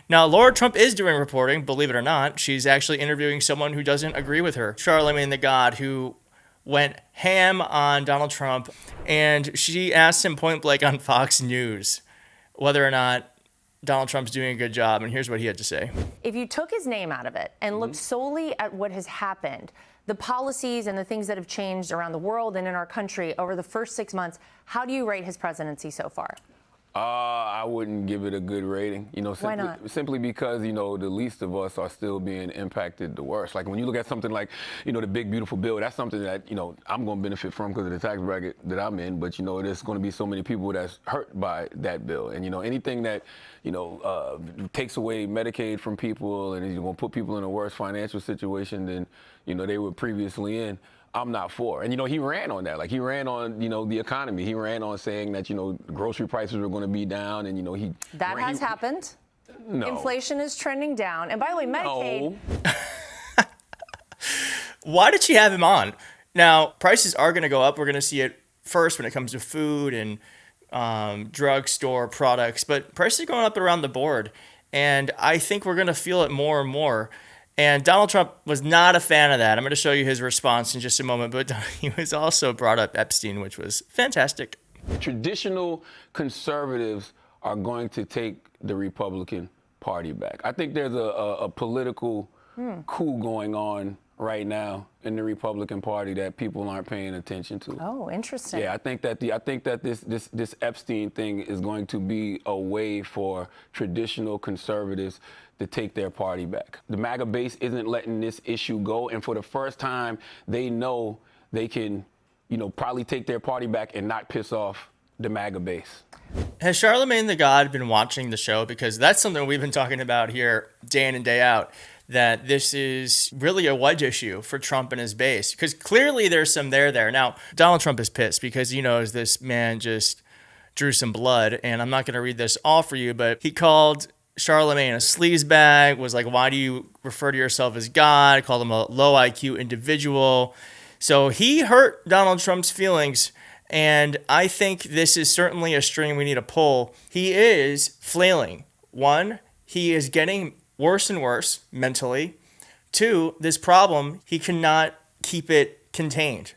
Now, Laura Trump is doing reporting, believe it or not. She's actually interviewing someone who doesn't agree with her, Charlemagne the God, who went ham on Donald Trump, and she asked him point blank on Fox News whether or not Donald Trump's doing a good job, and here's what he had to say. If you took his name out of it and looked solely at what has happened, the policies and the things that have changed around the world and in our country over the first 6 months, how do you rate his presidency so far? I wouldn't give it a good rating, Why not? Simply because, the least of us are still being impacted the worst. Like when you look at something like, the big, beautiful bill, that's something that, I'm going to benefit from because of the tax bracket that I'm in. But, there's going to be so many people that's hurt by that bill. And, anything that, takes away Medicaid from people and is going to put people in a worse financial situation than, they were previously in, I'm not for. And, he ran on that. Like, he ran on, the economy. He ran on saying that, grocery prices were going to be down. And, he... That has happened. No. Inflation is trending down. And by the way, Medicaid... No. Why did she have him on? Now, prices are going to go up. We're going to see it first when it comes to food and drugstore products. But prices are going up around the board. And I think we're going to feel it more and more. And Donald Trump was not a fan of that. I'm going to show you his response in just a moment, but he was also brought up Epstein, which was fantastic. Traditional conservatives are going to take the Republican Party back. I think there's a political coup going on right now in the Republican Party that people aren't paying attention to. Oh, interesting. Yeah, I think that this Epstein thing is going to be a way for traditional conservatives to take their party back. The MAGA base isn't letting this issue go, and for the first time, they know they can, probably take their party back and not piss off the MAGA base. Has Charlemagne the God been watching the show? Because that's something we've been talking about here day in and day out, that this is really a wedge issue for Trump and his base. Because clearly there's some there. Now, Donald Trump is pissed because he knows this man just drew some blood. And I'm not going to read this all for you, but he called Charlemagne a sleazebag, was like, why do you refer to yourself as God? Called him a low IQ individual. So he hurt Donald Trump's feelings. And I think this is certainly a string we need to pull. He is flailing. One, he is getting worse and worse mentally. Two, this problem, he cannot keep it contained.